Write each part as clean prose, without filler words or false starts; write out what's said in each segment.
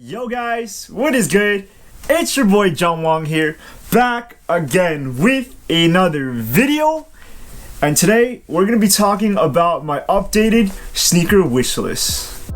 Yo guys, what is good? It's your boy John Wong here, back again with another video. And today we're going to be talking about my updated sneaker wish list.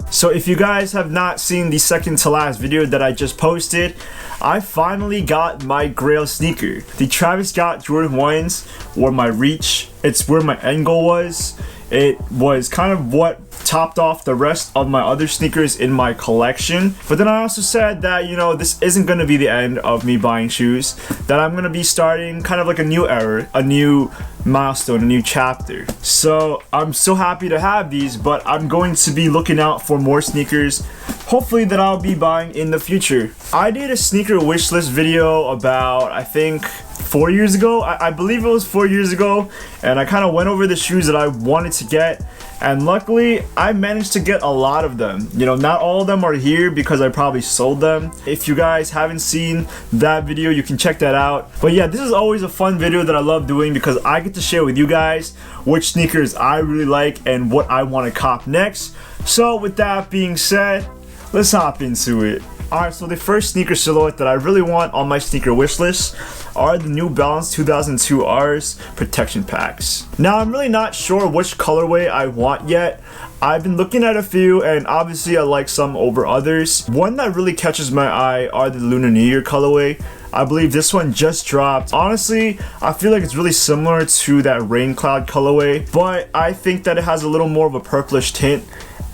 So if you guys have not seen the second to last video that I just posted, I finally got my grail sneaker. The Travis Scott Jordan 1s were my reach. It's where my end goal was. It was kind of what topped off the rest of my other sneakers in my collection. But then I also said that, this isn't going to be the end of me buying shoes, that I'm going to be starting kind of like a new era, a new milestone, a new chapter. So I'm so happy to have these, but I'm going to be looking out for more sneakers, hopefully, that I'll be buying in the future. I did a sneaker wish list video about, I think, 4 years ago. I believe it was 4 years ago, and I kind of went over the shoes that I wanted to get, and luckily I managed to get a lot of them. Not all of them are here because I probably sold them. If you guys haven't seen that video, you can check that out. But yeah, this is always a fun video that I love doing because I get to share with you guys which sneakers I really like and what I want to cop next. So with that being said, let's hop into it. Alright, so the first sneaker silhouette that I really want on my sneaker wish list are the New Balance 2002 Rs protection packs. Now, I'm really not sure which colorway I want yet. I've been looking at a few, and obviously I like some over others. One that really catches my eye are the Lunar New Year colorway. I believe this one just dropped. Honestly, I feel like it's really similar to that Rain Cloud colorway, but I think that it has a little more of a purplish tint.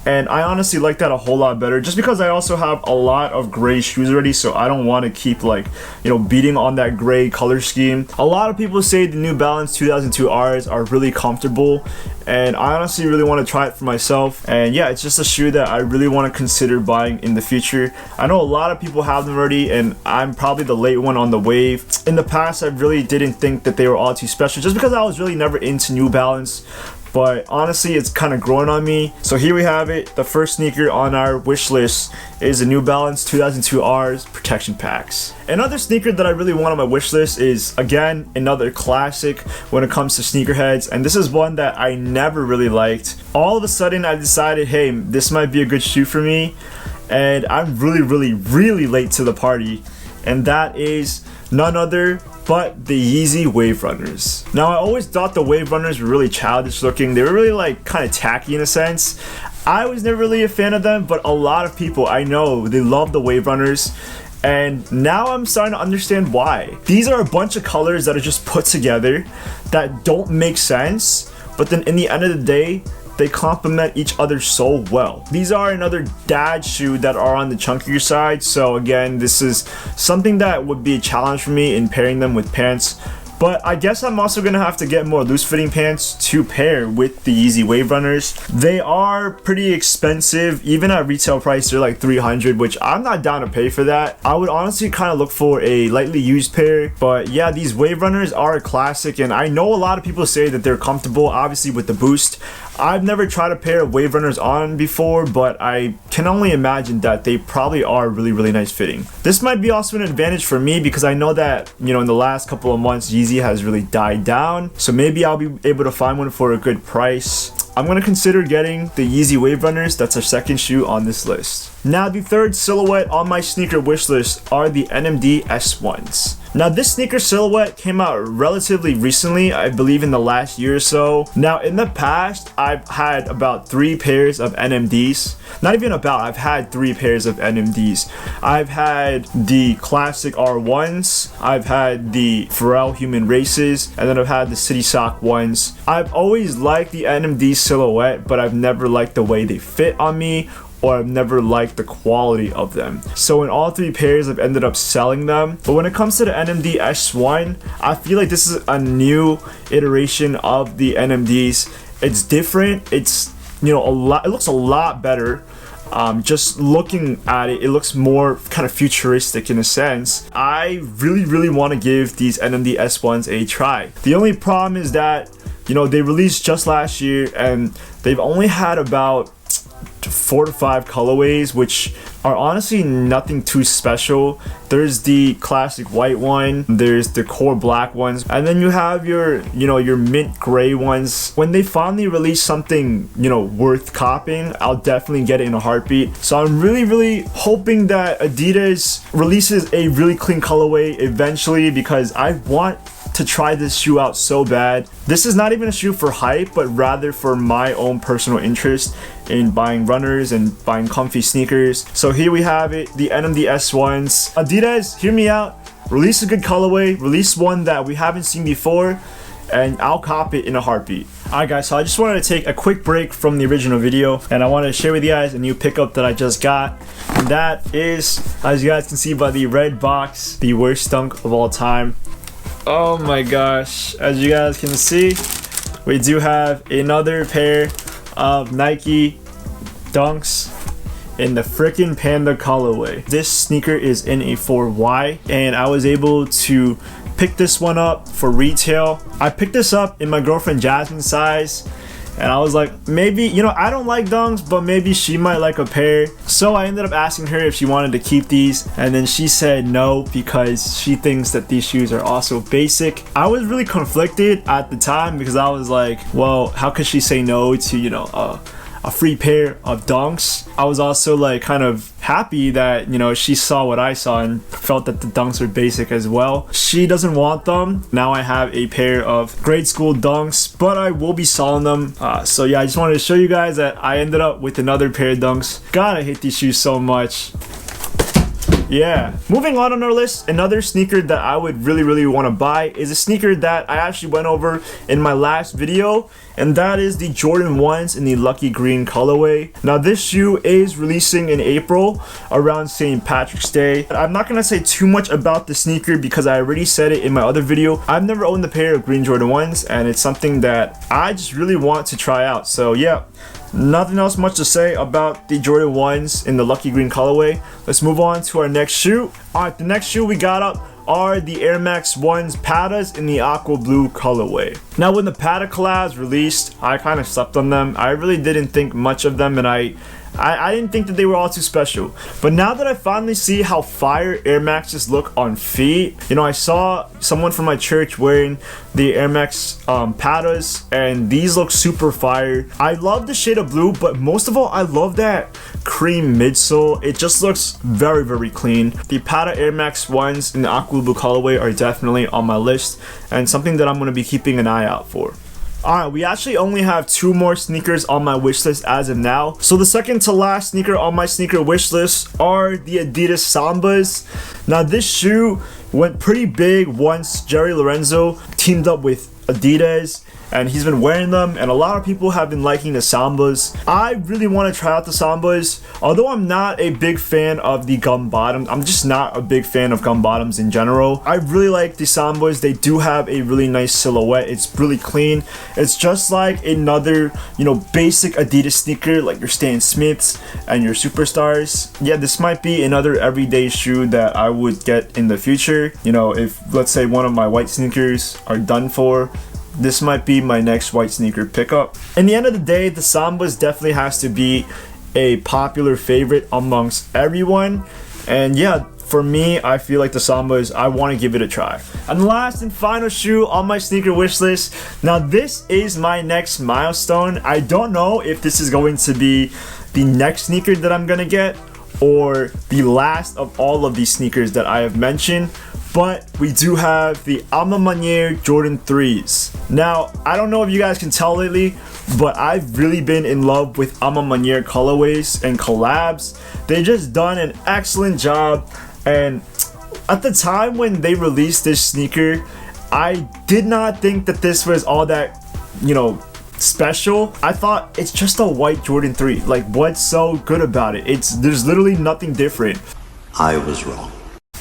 And I honestly like that a whole lot better, just because I also have a lot of gray shoes already, so I don't want to keep beating on that gray color scheme. A lot of people say the New Balance 2002 Rs are really comfortable, and I honestly really want to try it for myself. And yeah, it's just a shoe that I really want to consider buying in the future. I know a lot of people have them already, and I'm probably the late one on the wave. In the past, I really didn't think that they were all too special, just because I was really never into New Balance. But honestly, it's kind of growing on me. So here we have it. The first sneaker on our wish list is the New Balance 2002 Rs protection packs. Another sneaker that I really want on my wish list is, again, another classic when it comes to sneakerheads. And this is one that I never really liked. All of a sudden, I decided, hey, this might be a good shoe for me. And I'm really late to the party. And that is none other but the Yeezy Wave Runners. Now, I always thought the Wave Runners were really childish looking. They were really kind of tacky in a sense. I was never really a fan of them, but a lot of people I know, they love the Wave Runners. And now I'm starting to understand why. These are a bunch of colors that are just put together that don't make sense, but then in the end of the day, they complement each other so well. These are another dad shoe that are on the chunkier side. So again, this is something that would be a challenge for me in pairing them with pants. But I guess I'm also gonna have to get more loose fitting pants to pair with the Yeezy Wave Runners. They are pretty expensive. Even at retail price, they're like $300, which I'm not down to pay for that. I would honestly kind of look for a lightly used pair. But yeah, these Wave Runners are a classic, and I know a lot of people say that they're comfortable, obviously with the boost. I've never tried a pair of Wave Runners on before, but I can only imagine that they probably are really nice fitting. This might be also an advantage for me because I know that, in the last couple of months, Yeezy has really died down. So maybe I'll be able to find one for a good price. I'm going to consider getting the Yeezy Wave Runners. That's our second shoe on this list. Now, the third silhouette on my sneaker wish list are the NMD S1s. Now, this sneaker silhouette came out relatively recently, I believe in the last year or so. Now, in the past, I've had about 3 pairs of NMDs. Not even about, I've had 3 pairs of NMDs. I've had the classic R1s, I've had the Pharrell Human Races, and then I've had the City Sock ones. I've always liked the NMD silhouette, but I've never liked the way they fit on me, or I've never liked the quality of them. So in all 3 pairs, I've ended up selling them. But when it comes to the NMD S1, I feel like this is a new iteration of the NMDs. It's different. It's, it looks a lot better. Just looking at it, it looks more kind of futuristic in a sense. I really want to give these NMD S1s a try. The only problem is that, they released just last year, and they've only had about 4 to 5 colorways, which are honestly nothing too special. There's the classic white one, there's the core black ones, and then you have your, your mint gray ones. When they finally release something, worth copying, I'll definitely get it in a heartbeat. So I'm really hoping that Adidas releases a really clean colorway eventually, because I want to try this shoe out so bad. This is not even a shoe for hype, but rather for my own personal interest in buying runners and buying comfy sneakers. So here we have it, the NMD S1s. Adidas, hear me out. Release a good colorway, release one that we haven't seen before, and I'll cop it in a heartbeat. Alright guys, so I just wanted to take a quick break from the original video, and I wanted to share with you guys a new pickup that I just got. And that is, as you guys can see by the red box, the worst dunk of all time. Oh my gosh, as you guys can see, we do have another pair of Nike Dunks in the freaking Panda colorway. This sneaker is in a 4Y, and I was able to pick this one up for retail. I picked this up in my girlfriend Jasmine's size, and I was like, maybe, I don't like Dunks, but maybe she might like a pair. So I ended up asking her if she wanted to keep these, and then she said no, because she thinks that these shoes are also basic. I was really conflicted at the time, because I was like, well, how could she say no to, a free pair of Dunks? I was also like kind of happy that she saw what I saw and felt that the Dunks are basic as well. She doesn't want them. Now I have a pair of grade school Dunks, but I will be selling them. So yeah, I just wanted to show you guys that I ended up with another pair of Dunks. God, I hate these shoes so much. Yeah, moving on our list, another sneaker that I would really want to buy is a sneaker that I actually went over in my last video, and that is the Jordan 1s in the lucky green colorway. Now this shoe is releasing in April around St. Patrick's Day. I'm not gonna say too much about the sneaker because I already said it in my other video. I've never owned a pair of green Jordan 1s, and it's something that I just really want to try out. So yeah, nothing else much to say about the Jordan 1s in the lucky green colorway. Let's move on to our next shoe. Alright, the next shoe we got up are the Air Max 1s Patas in the aqua blue colorway. Now when the Pata collabs released, I kind of slept on them. I really didn't think much of them, and I didn't think that they were all too special. But now that I finally see how fire Air Maxes look on feet, I saw someone from my church wearing the Air Max Patas, and these look super fire. I love the shade of blue, but most of all, I love that cream midsole. It just looks very clean. The Pata Air Max 1s in the aqua blue colorway are definitely on my list, and something that I'm going to be keeping an eye out for. Alright, we actually only have 2 more sneakers on my wish list as of now. So the second to last sneaker on my sneaker wish list are the Adidas Sambas. Now this shoe went pretty big once Jerry Lorenzo teamed up with Adidas, and he's been wearing them, and a lot of people have been liking the Sambas. I really want to try out the Sambas, although I'm not a big fan of the gum bottoms. I'm just not a big fan of gum bottoms in general. I really like the Sambas. They do have a really nice silhouette. It's really clean. It's just like another, basic Adidas sneaker, like your Stan Smiths and your Superstars. Yeah, this might be another everyday shoe that I would get in the future. If let's say one of my white sneakers are done for, this might be my next white sneaker pickup. In the end of the day, the Sambas definitely has to be a popular favorite amongst everyone. And yeah, for me, I feel like the Sambas, I want to give it a try. And the last and final shoe on my sneaker wish list. Now this is my next milestone. I don't know if this is going to be the next sneaker that I'm gonna get, or the last of all of these sneakers that I have mentioned. But we do have the A Ma Maniére Jordan 3s. Now, I don't know if you guys can tell lately, but I've really been in love with A Ma Maniére colorways and collabs. They just done an excellent job, and at the time when they released this sneaker, I did not think that this was all that, special. I thought it's just a white Jordan 3. Like, what's so good about it? There's literally nothing different. I was wrong.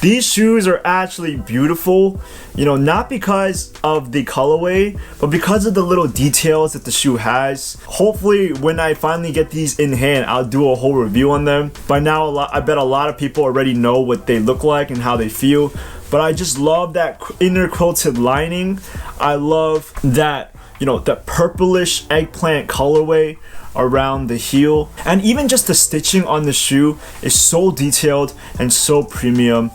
These shoes are actually beautiful, not because of the colorway, but because of the little details that the shoe has. Hopefully, when I finally get these in hand, I'll do a whole review on them. By now, I bet a lot of people already know what they look like and how they feel, but I just love that inner quilted lining. I love that, that purplish eggplant colorway around the heel, and even just the stitching on the shoe is so detailed and so premium.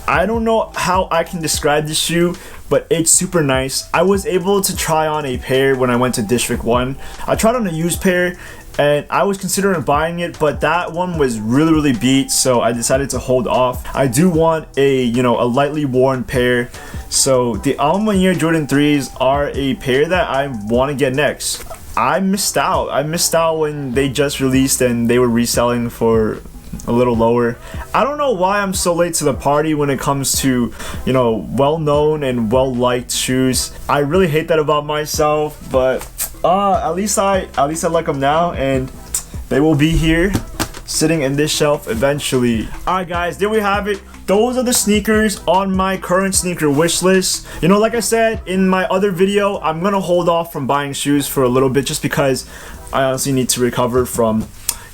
I don't know how I can describe this shoe, but it's super nice. I was able to try on a pair when I went to District 1. I tried on a used pair and I was considering buying it, but that one was really beat, so I decided to hold off. I do want a lightly worn pair, so the A Ma Maniére Jordan 3s are a pair that I want to get next. I missed out when they just released and they were reselling for a little lower. I don't know why I'm so late to the party when it comes to, well-known and well-liked shoes. I really hate that about myself, but at least I like them now, and they will be here sitting in this shelf eventually. Alright guys, there we have it. Those are the sneakers on my current sneaker wish list. Like I said in my other video, I'm gonna hold off from buying shoes for a little bit just because I honestly need to recover from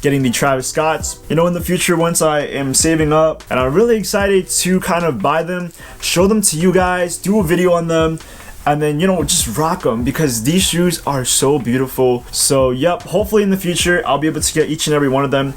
getting the Travis Scotts. In the future, once I am saving up, and I'm really excited to kind of buy them, show them to you guys, do a video on them, and then just rock them, because these shoes are so beautiful. So yep, hopefully in the future I'll be able to get each and every one of them,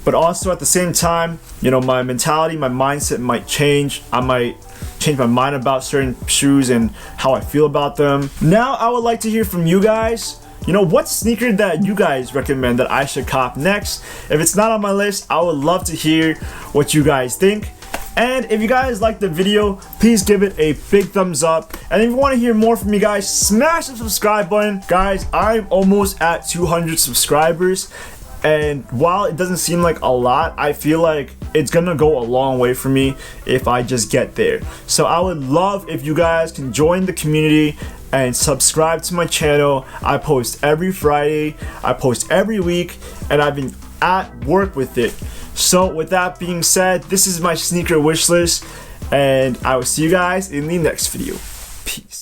but also at the same time, my mentality, my mindset might change. I might change my mind about certain shoes and how I feel about them. Now I would like to hear from you guys. What sneaker that you guys recommend that I should cop next? If it's not on my list, I would love to hear what you guys think. And if you guys liked the video, please give it a big thumbs up. And if you want to hear more from me guys, smash the subscribe button. Guys, I'm almost at 200 subscribers. And while it doesn't seem like a lot, I feel like it's gonna go a long way for me if I just get there. So I would love if you guys can join the community and subscribe to my channel. I post every Friday, I post every week, and I've been at work with it. So with that being said, this is my sneaker wish list, and I will see you guys in the next video. Peace.